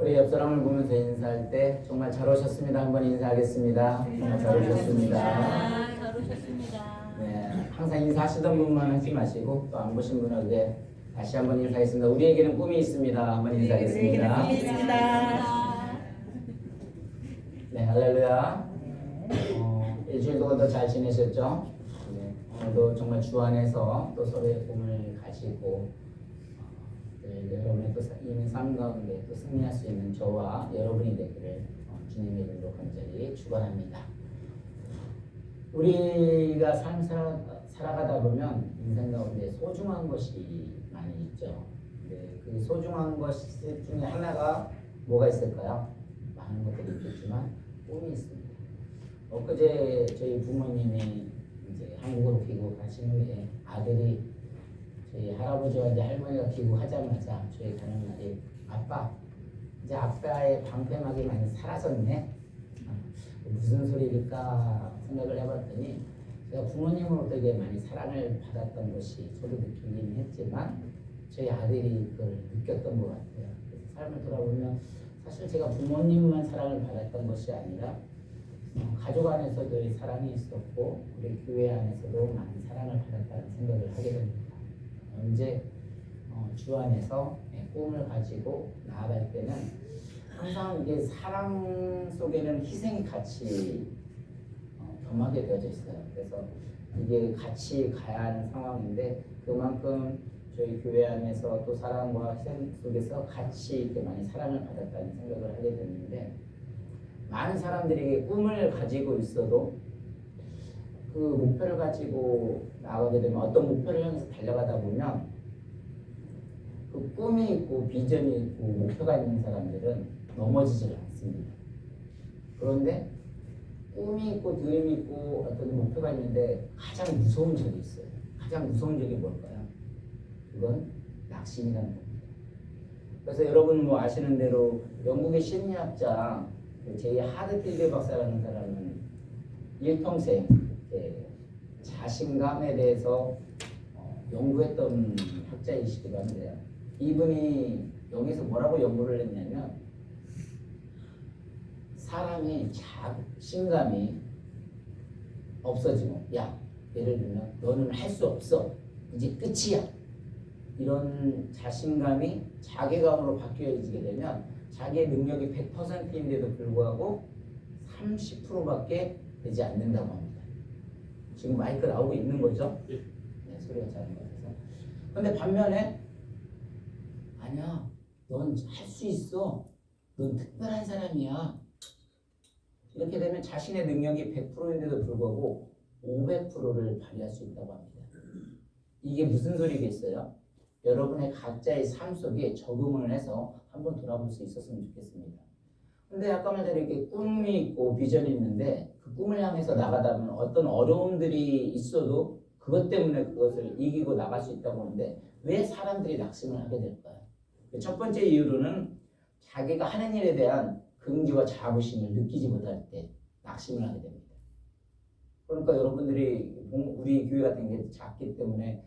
우리 옆 사람을 보면서 인사할 때 정말 잘 오셨습니다. 한번 인사하겠습니다. 정말 잘 오셨습니다. 잘 오셨습니다. 네, 항상 인사하시던 분만 하지 마시고 또 안 보신 분에게 다시 한번 인사하겠습니다. 우리에게는 꿈이 있습니다. 한번 인사하겠습니다. 네, 할렐루야. 일주일 동안 더 잘 지내셨죠? 네, 오늘도 정말 주 안에서 또 서로의 꿈을 가지고 여러분의 또 이민 삶 가운데 또 승리할 수 있는 저와 여러분이 되기를 주님의 이름으로 간절히 축원합니다. 우리가 삶 살아가다 보면 인생 가운데 소중한 것이 많이 있죠. 그 소중한 것 중에 하나가 뭐가 있을까요? 많은 것들이 있겠지만 꿈이 있습니다. 엊그제 저희 부모님이 이제 한국으로 귀국하신 후에 아들이 저희 할아버지와 이제 할머니가 귀국하자마자 저희 가는 날이 아빠 이제 아빠의 방패막이 많이 사라졌네. 무슨 소리일까 생각을 해봤더니 제가 부모님으로부터 되게 많이 사랑을 받았던 것이 저도 느끼긴 했지만 저희 아들이 그걸 느꼈던 것 같아요. 그래서 삶을 돌아보면 사실 제가 부모님만 사랑을 받았던 것이 아니라 가족 안에서도 사랑이 있었고 우리 교회 안에서도 많은 사랑을 받았다는 생각을 하게 됩니다. 언제 주 안에서 꿈을 가지고 나아갈 때는 항상 이게 사랑 속에는 희생이 같이 겸하게 되어져 있어요. 그래서 이게 같이 가야 하는 상황인데 그만큼 저희 교회 안에서 또 사랑과 희생 속에서 같이 이렇게 많이 사랑을 받았다는 생각을 하게 됐는데 많은 사람들이 꿈을 가지고 있어도 그 목표를 가지고 나가게 되면 어떤 목표를 향해서 달려가다 보면 그 꿈이 있고 비전이 있고 목표가 있는 사람들은 넘어지질 않습니다. 그런데 꿈이 있고 드림이 있고 어떤 목표가 있는데 가장 무서운 적이 있어요. 가장 무서운 적이 뭘까요? 그건 낙심이라는 겁니다. 그래서 여러분 뭐 아시는 대로 영국의 심리학자 제2 하드필드 박사라는 사람은 일평생 자신감에 대해서 연구했던 학자이시기도 한데요. 이분이 여기서 뭐라고 연구를 했냐면 사람이 자신감이 없어지면 예를 들면 너는 할 수 없어 이제 끝이야 이런 자신감이 자괴감으로 바뀌어지게 되면 자기의 능력이 100%인데도 불구하고 30%밖에 되지 않는다고 합니다. 지금 마이크 나오고 있는 거죠? 네, 소리가 작은 것 같아서. 근데 반면에 아니야, 넌 할 수 있어. 넌 특별한 사람이야. 이렇게 되면 자신의 능력이 100%인데도 불구하고 500%를 발휘할 수 있다고 합니다. 이게 무슨 소리겠어요? 여러분의 각자의 삶 속에 적응을 해서 한번 돌아볼 수 있었으면 좋겠습니다. 근데 아까 말대로 이렇게 꿈이 있고 비전이 있는데 그 꿈을 향해서 나가다 보면 어떤 어려움들이 있어도 그것 때문에 그것을 이기고 나갈 수 있다고 하는데 왜 사람들이 낙심을 하게 될까요? 첫 번째 이유로는 자기가 하는 일에 대한 긍지와 자부심을 느끼지 못할 때 낙심을 하게 됩니다. 그러니까 여러분들이 우리 교회 같은 게 작기 때문에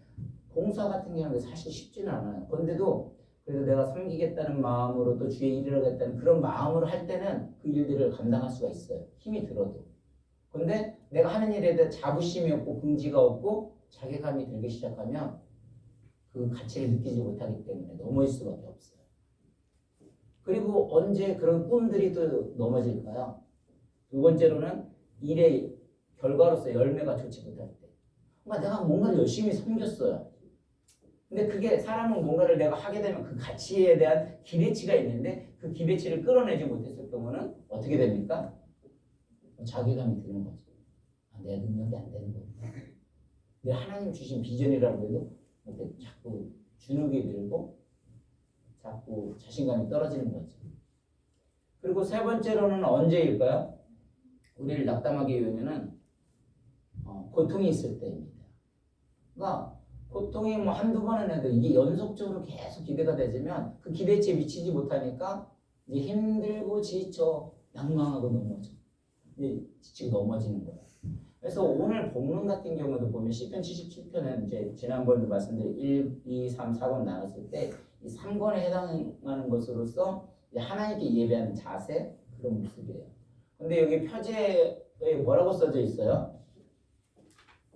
봉사 같은 경우는 사실 쉽지는 않아요. 그런데도 그래서 내가 섬기겠다는 마음으로 또 주의 일을 하겠다는 그런 마음으로 할 때는 그 일들을 감당할 수가 있어요. 힘이 들어도. 그런데 내가 하는 일에 대해 자부심이 없고 긍지가 없고 자괴감이 들기 시작하면 그 가치를 느끼지 못하기 때문에 넘어질 수밖에 없어요. 그리고 언제 그런 꿈들이 또 넘어질까요? 두 번째로는 일의 결과로서 열매가 좋지 못할 때. 내가 뭔가를 열심히 섬겼어요. 근데 그게 사람은 뭔가를 내가 하게 되면 그 가치에 대한 기대치가 있는데 그 기대치를 끌어내지 못했을 경우는 어떻게 됩니까? 자괴감이 드는 거죠. 내 능력이 안 되는 거구나. 내 하나님 주신 비전이라고 해도 이렇게 자꾸 주눅이 들고 자꾸 자신감이 떨어지는 거죠. 그리고 세 번째로는 언제일까요? 우리를 낙담하게 이유는 고통이 있을 때입니다. 그러니까 고통이 뭐 한두 번은 해도 이게 연속적으로 계속 기대가 되지면 그 기대치에 미치지 못하니까 이제 힘들고 지쳐 낭망하고 넘어져. 이제 지치고 넘어지는 거예요. 그래서 오늘 본문 같은 경우도 보면 시편 77편은 이제 지난번에 말씀드린 1, 2, 3, 4권 나눴을 때 이 3권에 해당하는 것으로서 하나님께 예배하는 자세 그런 모습이에요. 근데 여기 표제에 뭐라고 써져 있어요?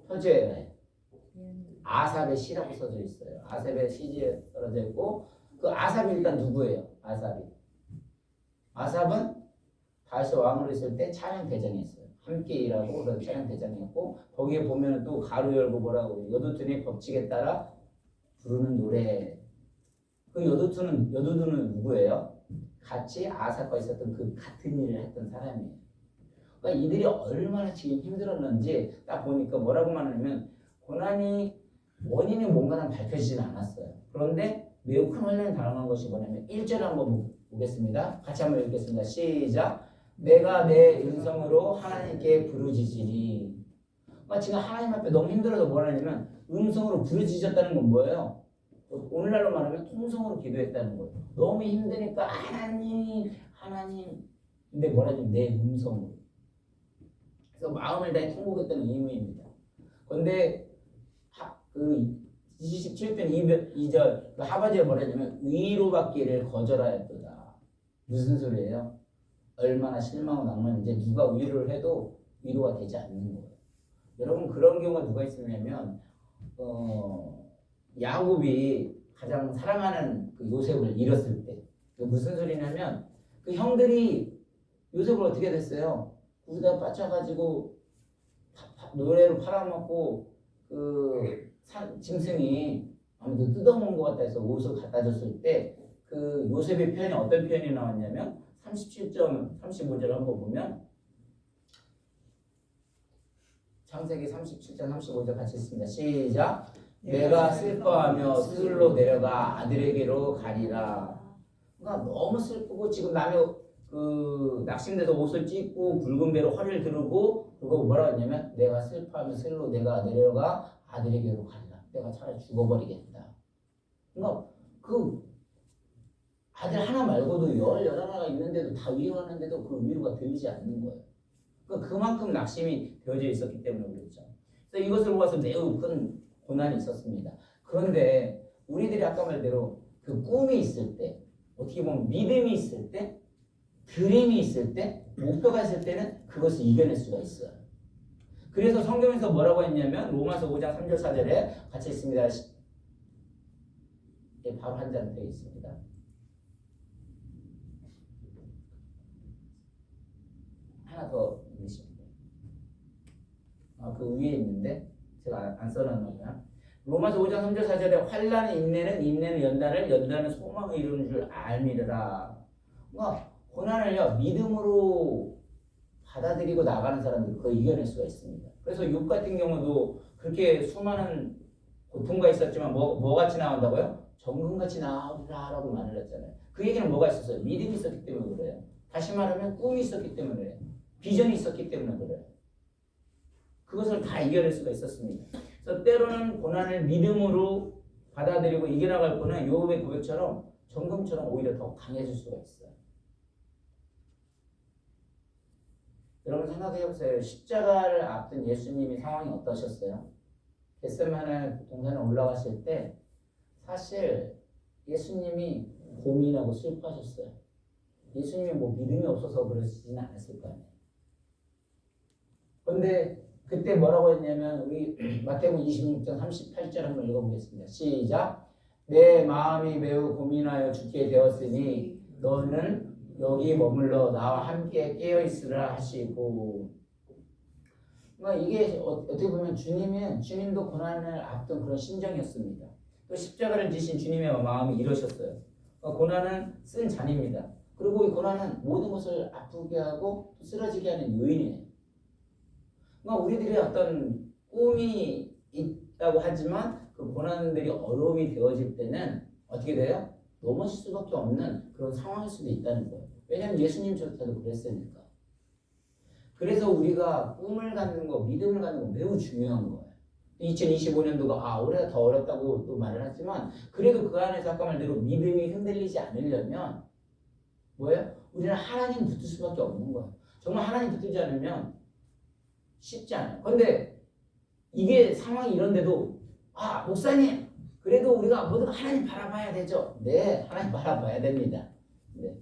표제에 아삽의 시라고 써져 있어요. 아삽의 시지에 떨어져 있고 그 아삽이 일단 누구예요? 아삽은 다시 왕으로 있을 때 찬양 대장이었어요. 함께 일하고 그런 찬양 대장이었고 거기에 보면 또 가로 열고 뭐라고 여두둔의 법칙에 따라 부르는 노래. 그 여두둔은 누구예요? 같이 아삽과 있었던 그 같은 일을 했던 사람이에요. 그러니까 이들이 얼마나 지금 힘들었는지 딱 보니까 뭐라고 말하냐면 고난이 원인이 뭔가는 밝혀지진 않았어요. 그런데 매우 큰 혼란을 당한 것이 뭐냐면 1절 한번 보겠습니다. 같이 한번 읽겠습니다. 시작. 내가 내 음성으로 하나님께 부르짖으니. 그러니까 지금 하나님 앞에 너무 힘들어서 뭐라냐면 음성으로 부르짖었다는 건 뭐예요? 오늘날로 말하면 통성으로 기도했다는 거예요. 너무 힘드니까 하나님 근데 뭐라냐면 내 음성으로. 그래서 마음을 다해 통곡했다는 의미입니다. 그런데 그 27편 2절 그 하바지가 뭐라냐면 의로 받기를 거절하였도다. 무슨 소리예요? 얼마나 실망하고 낭만인지 누가 위로를 해도 위로가 되지 않는 거예요. 여러분 그런 경우가 누가 있었냐면 야곱이 가장 사랑하는 그 요셉을 잃었을 때 무슨 소리냐면 그 형들이 요셉을 어떻게 됐어요? 우리가 빠져가지고 노래로 팔아먹고 그 짐승이 아무도 뜯어먹은 것 같다 해서 옷을 갖다 줬을 때 그 요셉의 표현이 어떤 표현이 나왔냐면 37점 35절 한번 보면 창세기 37장 35절 같이 읽습니다. 시작. 내가 슬퍼하며 스스로 내려가 아들에게로 가리라. 그러니까 너무 슬프고 지금 남의 그 낙심돼서 옷을 찢고 굵은 배로 허리를 두르고 그리고 뭐라고 했냐면 내가 슬퍼하며 스스로 내가 내려가 아들에게로 가리라. 내가 차라리 죽어버리겠다. 그러니까 그 아들 하나 말고도 11하나가 있는데도 다 위로하는데도 그 위로가 들리지 않는 거예요. 그러니까 그만큼 낙심이 되어져 있었기 때문에 그렇죠. 그래서 이것을 보아서 매우 큰 고난이 있었습니다. 그런데 우리들이 아까 말대로 그 꿈이 있을 때 어떻게 보면 믿음이 있을 때 드림이 있을 때 목표가 있을 때는 그것을 이겨낼 수가 있어요. 그래서 성경에서 뭐라고 했냐면 로마서 5장 3절 4절에 같이 있습니다. 바로 한 장 되어 있습니다. 하나 더 읽으시면 돼요. 그 위에 있는데 제가 안 써놨나봐요. 로마서 5장 3절 4절에 환난의 인내는 연단은 소망을 이루는 줄 알미르라. 그러니까 고난을요 믿음으로 받아들이고 나가는 사람들이 그거 이겨낼 수가 있습니다. 그래서 욥 같은 경우도 그렇게 수많은 고통가 있었지만 뭐 같이 나온다고요? 정금같이 나오라라고 말을 했잖아요. 그 얘기는 뭐가 있었어요? 믿음이 있었기 때문에 그래요. 다시 말하면 꿈이 있었기 때문에 그래요. 비전이 있었기 때문에 그래요. 그것을 다 이겨낼 수가 있었습니다. 그래서 때로는 고난을 믿음으로 받아들이고 이겨나갈 거는 욥의 고백처럼 정금처럼 오히려 더 강해질 수가 있어요. 여러분 생각해보세요. 십자가를 앞둔 예수님이 상황이 어떠셨어요? 겟세마네 동산에 올라가실 때 사실 예수님이 고민하고 슬퍼하셨어요. 예수님이 뭐 믿음이 없어서 그러시지는 않았을 거 아니에요. 그런데 그때 뭐라고 했냐면 우리 마태복음 26장 38절 한번 읽어보겠습니다. 시작. 내 마음이 매우 고민하여 죽게 되었으니 너는 여기 머물러 나와 함께 깨어있으라 하시고. 그러니까 이게 어떻게 보면 주님도 고난을 앞둔 그런 심정이었습니다. 또 십자가를 지신 주님의 마음이 이러셨어요. 그러니까 고난은 쓴 잔입니다. 그리고 이 고난은 모든 것을 아프게 하고 쓰러지게 하는 요인이에요. 그러니까 우리들이 어떤 꿈이 있다고 하지만 그 고난들이 어려움이 되어질 때는 어떻게 돼요? 넘어질 수밖에 없는 그런 상황일 수도 있다는 거예요. 왜냐하면 예수님조차도 그랬으니까. 그래서 우리가 꿈을 갖는 거, 믿음을 갖는 거 매우 중요한 거예요. 2025년도가 올해가 더 어렵다고 또 말을 하지만 그래도 그 안에서 아까 말대로 믿음이 흔들리지 않으려면 뭐예요? 우리는 하나님 붙을 수밖에 없는 거예요. 정말 하나님 붙지 않으면 쉽지 않아요. 그런데 이게 상황이 이런데도 목사님 그래도 우리가 모두 하나님 바라봐야 되죠. 네, 하나님 바라봐야 됩니다. 네.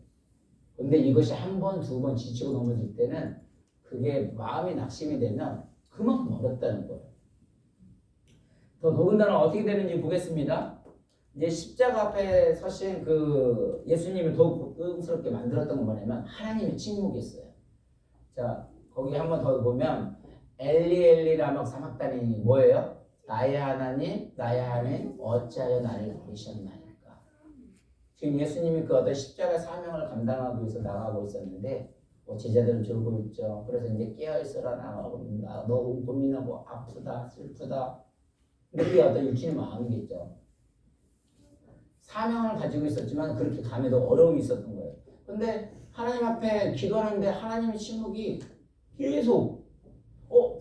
근데 이것이 한 번, 두 번 지치고 넘어질 때는 그게 마음이 낙심이 되면 그만큼 어렵다는 거예요. 더 더군다나 어떻게 되는지 보겠습니다. 이제 십자가 앞에 서신 그 예수님을 더욱 고통스럽게 만들었던 건 뭐냐면 하나님의 침묵이었어요. 자, 거기 한번 더 보면 엘리 엘리 라마 사막다니 뭐예요? 나의 하나님 어찌하여 나를 버리셨나이까. 지금 예수님이 그 어떤 십자가 사명을 감당하기 위해서 나가고 있었는데 제자들은 졸고 있죠. 그래서 이제 깨어있어라 나가고 너무 고민하고 아프다 슬프다. 근데 그게 어떤 육신의 마음이겠죠. 사명을 가지고 있었지만 그렇게 감에도 어려움이 있었던 거예요. 근데 하나님 앞에 기도하는데 하나님의 침묵이 계속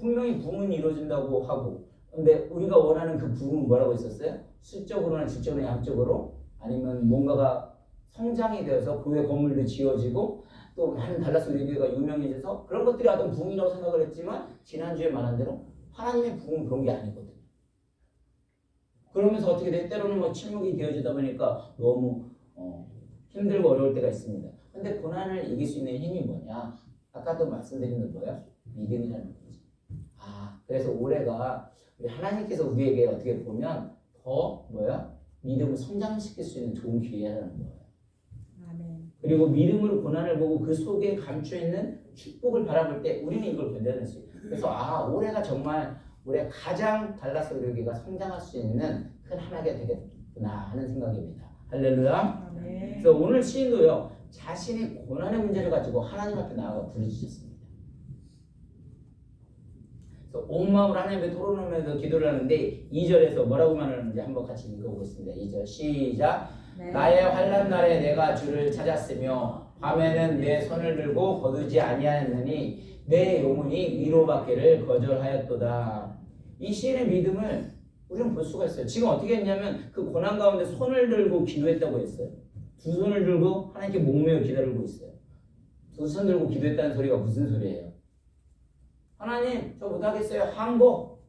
분명히 부흥은 이루어진다고 하고 근데 우리가 원하는 그 부흥은 뭐라고 했었어요? 수적으로나 질적으로나 양적으로 아니면 뭔가가 성장이 되어서 그 외 건물도 지어지고 또 많은 달라스 리뷰가 유명해져서 그런 것들이 어떤 부흥이라고 생각을 했지만 지난주에 말한 대로 하나님의 부흥은 그런 게 아니거든요. 그러면서 어떻게 돼? 때로는 뭐 침묵이 되어지다 보니까 너무 힘들고 어려울 때가 있습니다. 근데 고난을 이길 수 있는 힘이 뭐냐? 아까도 말씀드린 거 뭐예요? 믿음이라는 거죠. 그래서 올해가 하나님께서 우리에게 어떻게 보면 더 믿음을 성장시킬 수 있는 좋은 기회라는 거예요. 아멘. 그리고 믿음으로 고난을 보고 그 속에 감춰 있는 축복을 바라볼 때 우리는 이걸 견뎌낼 수 있어요. 그래서 올해가 정말 올해 가장 달라스 교회가 성장할 수 있는 큰 한 해가 되겠구나 하는 생각입니다. 할렐루야. 아멘. 그래서 오늘 시인도요 자신의 고난의 문제를 가지고 하나님 앞에 나아가 부르짖었습니다. 그래서 온 마음으로 하나님께 토론하면서 기도를 하는데 2절에서 뭐라고 말하는지 한번 같이 읽어보겠습니다. 2절 시작. 네. 나의 환난 날에 내가 주를 찾았으며 밤에는 내 손을 들고 거두지 아니하였느니 내 영혼이 위로받기를 거절하였도다. 이 시인의 믿음을 우리는 볼 수가 있어요. 지금 어떻게 했냐면 그 고난 가운데 손을 들고 기도했다고 했어요. 두 손을 들고 하나님께 목매어 기다리고 있어요. 두 손 들고 기도했다는 소리가 무슨 소리예요? 하나님 저 못하겠어요. 항복.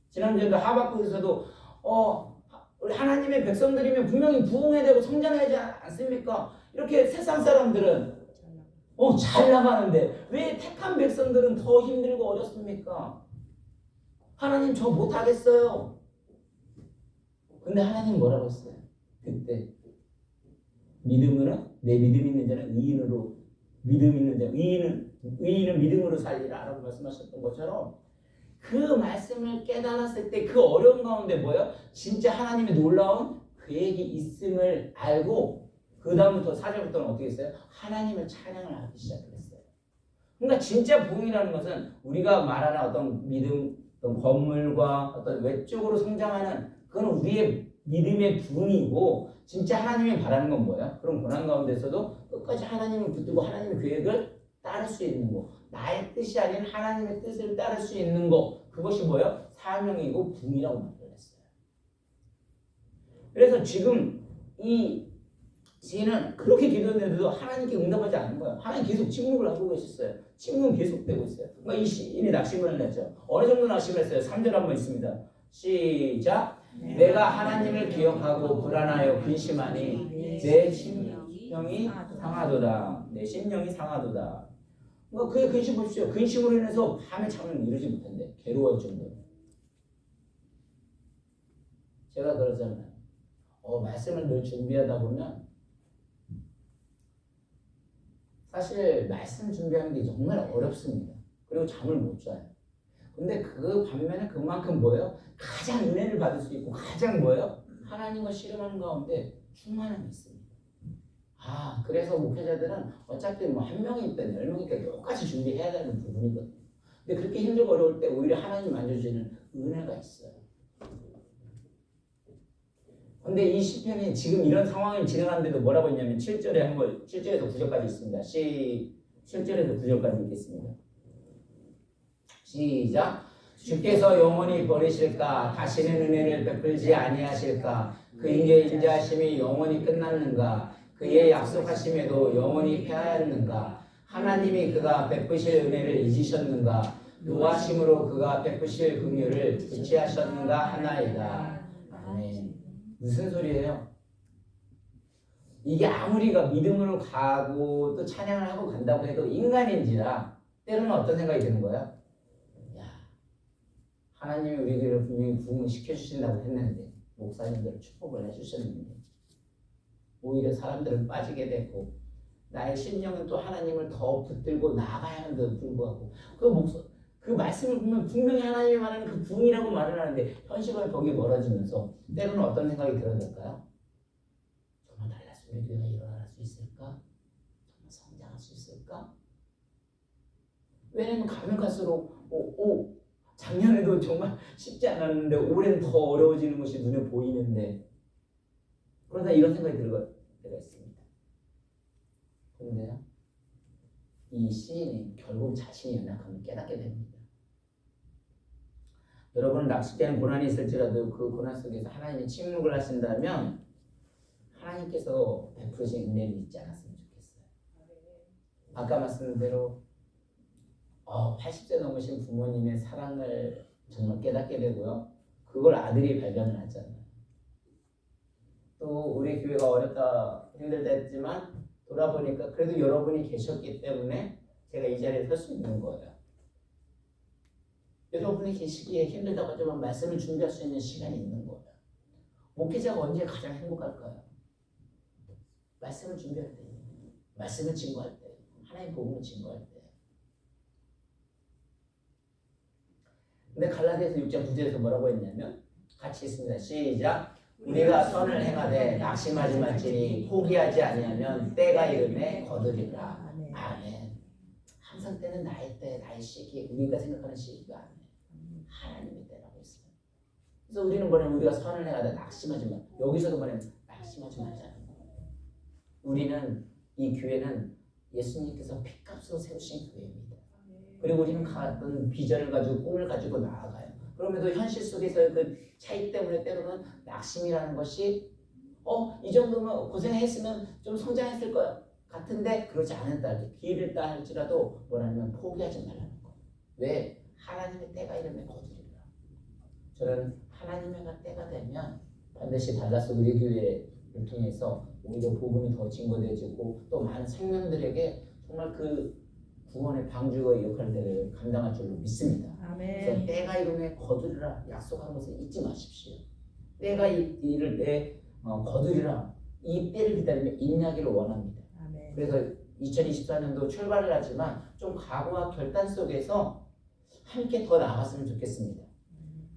지난주에도 하박국에서도 우리 하나님의 백성들이면 분명히 부흥해야 되고 성장해야 되지 않습니까? 이렇게 세상 사람들은 잘 나가는데 왜 택한 백성들은 더 힘들고 어렵습니까? 하나님 저 못하겠어요. 근데 하나님 뭐라고 했어요? 그때 믿음으로 내 믿음 있는 자는 의인으로 믿음 있는 자 의인은 믿음으로 살리라 라고 말씀하셨던 것처럼 그 말씀을 깨달았을 때 그 어려운 가운데 뭐예요? 진짜 하나님의 놀라운 계획이 있음을 알고 그 다음부터 4절부터는 어떻게 했어요? 하나님을 찬양을 하기 시작했어요. 그러니까 진짜 부흥이라는 것은 우리가 말하는 어떤 믿음, 어떤 건물과 어떤 외적으로 성장하는 그건 우리의 믿음의 부흥이고 진짜 하나님이 바라는 건 뭐예요? 그런 고난 가운데서도 끝까지 하나님을 붙들고 하나님의 계획을 따를 수 있는 거. 나의 뜻이 아닌 하나님의 뜻을 따를 수 있는 거. 그것이 뭐예요? 사명이고 부흥이라고 만들어냈어요. 그래서 지금 이 시인은 그렇게 기도했는데도 하나님께 응답하지 않는 거예요. 하나님 계속 침묵을 하고 계셨어요. 침묵은 계속되고 있어요. 그러니까 이 시인이 낙심을 했죠. 어느 정도 낙심을 했어요? 3절 한번 있습니다. 시작. 내가 하나님을 기억하고 불안하여 근심하니 내 심령이 상하도다. 내 심령이 상하도다. 그러니까 그의 근심 보십시오. 근심으로 인해서 밤에 잠을 이루지 못한대. 괴로워할 정도로. 제가 그러잖아요. 말씀을 늘 준비하다 보면 사실 말씀 준비하는 게 정말 어렵습니다. 그리고 잠을 못 자요. 근데 그 반면에 그만큼 뭐예요? 가장 은혜를 받을 수 있고 가장 뭐예요? 하나님과 씨름하는 가운데 충만함이 있습니다. 그래서 목회자들은 어차피 뭐 한 명이 있든 10명이 있든 똑같이 준비해야 되는 부분이거든요. 근데 그렇게 힘들고 어려울 때 오히려 하나님 만져주시는 은혜가 있어요. 근데 이 시편이 지금 이런 상황을 진행하는데도 뭐라고 했냐면 7절에서 9절까지 있습니다. 7절에서 9절까지 읽겠습니다. 시작. 주께서 영원히 버리실까? 다시는 은혜를 베풀지 아니하실까? 그의 인자하심이 영원히 끝났는가? 그의 약속하심에도 영원히 패하였는가? 하나님이 그가 베푸실 은혜를 잊으셨는가? 노하심으로 그가 베푸실 긍휼을 부치하셨는가 하나이다. 아멘. 무슨 소리예요? 이게 아무리가 믿음으로 가고 또 찬양을 하고 간다고 해도 인간인지라 때로는 어떤 생각이 드는 거야? 야, 하나님이 우리를 분명히 부흥을 시켜주신다고 했는데 목사님들 축복을 해주셨는데 오히려 사람들은 빠지게 되고 나의 심령은 또 하나님을 더 붙들고 나아가야 하는데도 불구하고 그 말씀을 보면 분명히 하나님이 말하는 그 부흥이라고 말을 하는데 현실과 벽이 멀어지면서 때로는 어떤 생각이 들어야 될까요? 정말 달라스 우리 교회가 일어날 수 있을까? 정말 성장할 수 있을까? 왜냐면 가면 갈수록 작년에도 정말 쉽지 않았는데 올해는 더 어려워지는 것이 눈에 보이는데 그러다 이런 생각이 들 때가 있습니다. 그런데요, 이 시인이 결국 자신이 연약함을 깨닫게 됩니다. 여러분은 낚싯대는 고난이 있을지라도 그 고난 속에서 하나님이 침묵을 하신다면 하나님께서 베푸신 은혜를 잊지 않았으면 좋겠어요. 아까 말씀드린 대로 80세 넘으신 부모님의 사랑을 정말 깨닫게 되고요. 그걸 아들이 발견을 하잖아요. 또 우리 교회가 어렵다 힘들다 했지만 돌아보니까 그래도 여러분이 계셨기 때문에 제가 이 자리에 설 수 있는 거예요. 여러분이 계시기에 힘들다고 하지만 말씀을 준비할 수 있는 시간이 있는 거예요. 목회자가 언제 가장 행복할까요? 말씀을 준비할 때, 말씀을 증거할 때, 하나님 복음을 증거할 때. 근데 갈라디아서 6장 9절에서 뭐라고 했냐면 같이 있습니다. 시작. 우리가 선을 행하되 낙심하지 말지니 포기하지 아니하면 때가 이르매 거두리라. 아멘. 항상 때는 나의 때, 나의 시기, 우리가 생각하는 시기가 아니에요. 하나님의 때라고 했어요. 그래서 우리는 뭐냐면 우리가 선을 행하되 낙심하지 말. 여기서도 뭐냐면 낙심하지 말자는 거예요. 우리는 이 교회는 예수님께서 피값으로 세우신 교회입니다. 그리고 우리는 어떤 비전을 가지고 꿈을 가지고 나아가요. 그럼에도 현실 속에서 그 차이 때문에 때로는 낙심이라는 것이 이 정도면 고생했으면 좀 성장했을 거야 같은데 그러지 않았다. 기회를 따 할지라도 뭐라면 포기하지 말라는 거. 왜? 하나님의 때가 이르면 거두리라. 저는 하나님의 때가 되면 반드시 달라스 우리 교회를 통해서 오히려 복음이 더 증거되어지고 또 많은 생명들에게 정말 그 구원의 방주의 역할들을 감당할 줄로 믿습니다. 아멘. 그래서 때가 이르면 거두리라 약속하는 것을 잊지 마십시오. 때가 이를 때 거두리라. 이 때를 기다리며 인내하기를 원합니다. 아멘. 그래서 2024년도 출발을 하지만 좀 각오와 결단 속에서 함께 더 나아갔으면 좋겠습니다.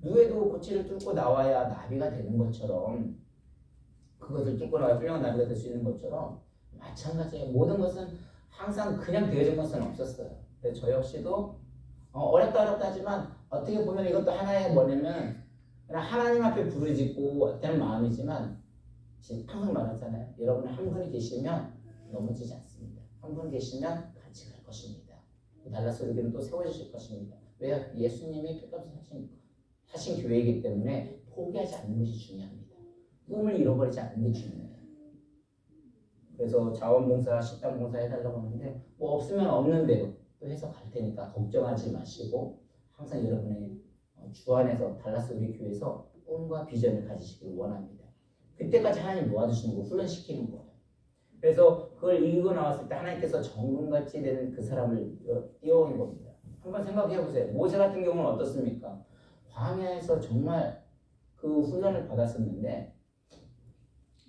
누에도 고치를 뚫고 나와야 나비가 되는 것처럼 그것을 뚫고 나와야 훌륭한 나비가 될 수 있는 것처럼 마찬가지예요. 모든 것은 항상 그냥 되어진 것은 없었어요. 그래서 저 역시도 어렵다 하지만 어떻게 보면 이것도 하나의 뭐냐면 하나님 앞에 부르짖고 되는 마음이지만 항상 말하잖아요. 여러분 한 분이 계시면 넘어지지 않습니다. 한 분 계시면 같이 갈 것입니다. 달라스 우리 교회는 또 세워주실 것입니다. 왜요? 예수님이 피값을 하신 교회이기 때문에 포기하지 않는 것이 중요합니다. 꿈을 잃어버리지 않는 게 중요해요. 그래서 자원봉사, 식당봉사 해달라고 하는데 뭐 없으면 없는 대로 또 해서 갈 테니까 걱정하지 마시고 항상 여러분의 주 안에서 달라스 우리 교회에서 꿈과 비전을 가지시길 원합니다. 그때까지 하나님 모아주시는 거 훈련시키는 거예요. 그래서 그걸 이기고 나왔을 때 하나님께서 정금같이 되는 그 사람을 띄워오는 겁니다. 한번 생각해 보세요. 모세 같은 경우는 어떻습니까? 광야에서 정말 그 훈련을 받았었는데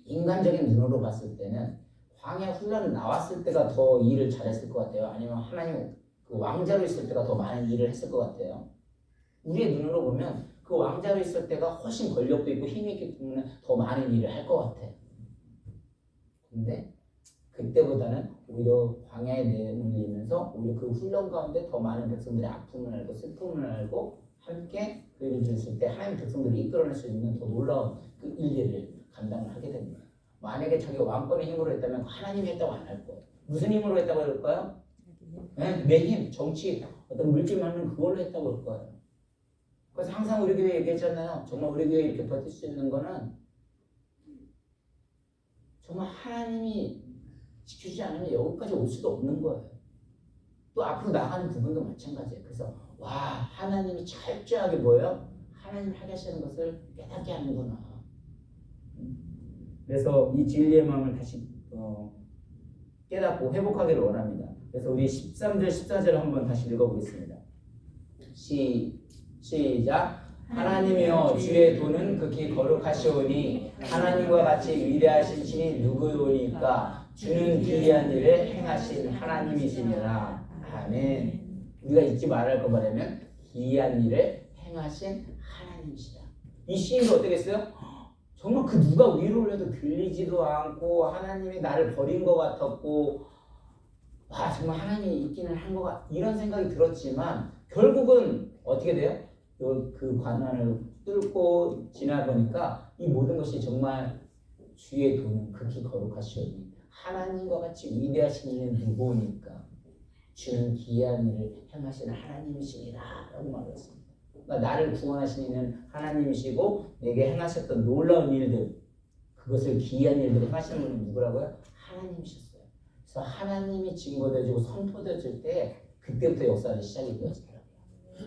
인간적인 눈으로 봤을 때는 광야 훈련 나왔을 때가 더 일을 잘했을 것 같아요. 아니면 하나님 그 왕자로 있을 때가 더 많은 일을 했을 것 같아요. 우리의 눈으로 보면 그 왕자로 있을 때가 훨씬 권력도 있고 힘이 있기 때문에 더 많은 일을 할 것 같아요. 근데 그때보다는 오히려 광야에 내몰리면서 오히려 그 훈련 가운데 더 많은 백성들의 아픔을 알고 슬픔을 알고 함께 그 일을 들었을 때 하나님 백성들을 이끌어낼 수 있는 더 놀라운 그 일들을 감당을 하게 됩니다. 만약에 자기가 왕권의 힘으로 했다면 하나님이 했다고 안 할 거예요. 무슨 힘으로 했다고 할까요? 내 힘, 정치, 어떤 물질 많은 그걸로 했다고 할 거예요. 그래서 항상 우리 교회 얘기했잖아요. 정말 우리 교회 이렇게 버틸 수 있는 거는 정말 하나님이 지켜주지 않으면 여기까지 올 수도 없는 거예요. 또 앞으로 나가는 부분도 마찬가지예요. 그래서 와 하나님이 철저하게 뭐예요? 하나님 하게 하시는 것을 깨닫게 하는구나. 그래서 이 진리의 마음을 다시 깨닫고 회복하기를 원합니다. 그래서 우리 13절 14절을 한번 다시 읽어보겠습니다. 시작. 하나님이여 주의 도는 극히 거룩하시오니 하나님과 같이 위대하신 신이 누구오니까 주는 기이한 일을 행하신 하나님이시니라. 아멘. 우리가 잊지 말할 거 말하면 기이한 일을 행하신 하나님이시다. 이 시인도 어떻게 했어요? 정말 그 누가 위로 올려도 들리지도 않고 하나님이 나를 버린 것 같았고 와 정말 하나님이 있기는 한 것 같 이런 생각이 들었지만 결국은 어떻게 돼요? 그 관원을 뚫고 지나보니까 이 모든 것이 정말 주의 도는 극히 거룩하시오니 하나님과 같이 위대하신 이는 누구니까 주는 기이한 일을 행하시는 하나님이시니라 라고 말했습니다. 그러니까 나를 구원하신 이는 하나님이시고 내게 행하셨던 놀라운 일들 그것을 기이한 일들을 행하시는 분은 누구라고요? 하나님이셨어요. 그래서 하나님이 증거되어지고 선포되어질 때 그때부터 역사는 시작이 되어지더라고요.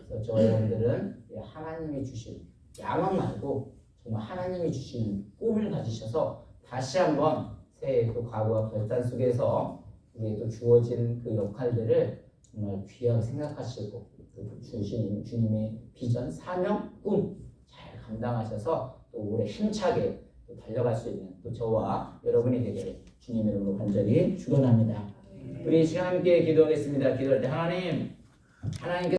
그래서 저 여러분들은 하나님이 주신 야망 말고 정말 하나님이 주신 꿈을 가지셔서 다시 한번 새해 또 과거와 결단 속에서 우리에게 주어진 그 역할들을 정말 귀하게 생각하시고 또 주신 주님의 비전, 사명, 꿈 잘 감당하셔서 또 올해 힘차게 또 달려갈 수 있는 또 저와 여러분이 되기를 주님의 이름으로 간절히 축원합니다. 우리 이 시간 함께 기도하겠습니다. 기도할 때 하나님께